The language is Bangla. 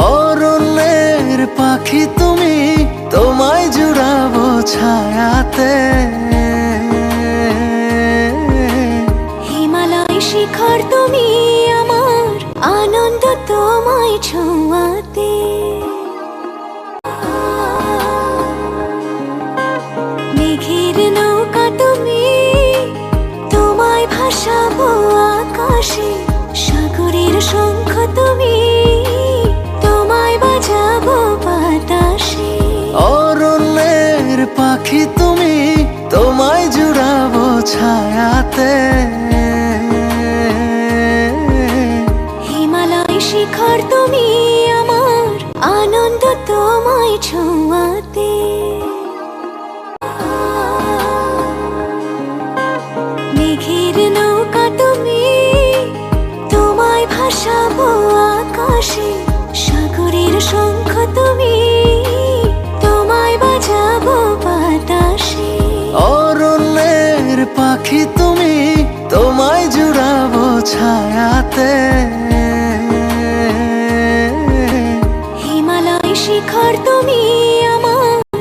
অরণ্যের পাখি তুমি, তোমায় জুড়াবো ছায়াতে। হিমালয় শিখর তুমি আমার, আনন্দ তোমায় ছোঁয়াতে। মেঘের নৌকা তুমি, তোমায় ভাসাবো আকাশে। সাগরের শঙ্খ তুমি, তোমায় বাজাবো বাতাসে। অরণ্যের পাখি তুমি, তোমায় জুড়াবো ছায়াতে। হিমালয় শিখর তুমি আমার, আনন্দ তোমায় ছোঁয়াতে। মেঘের নৌকা তুমি, তোমায় ভাসাবো আকাশে। সাগরের শঙ্খ তুমি,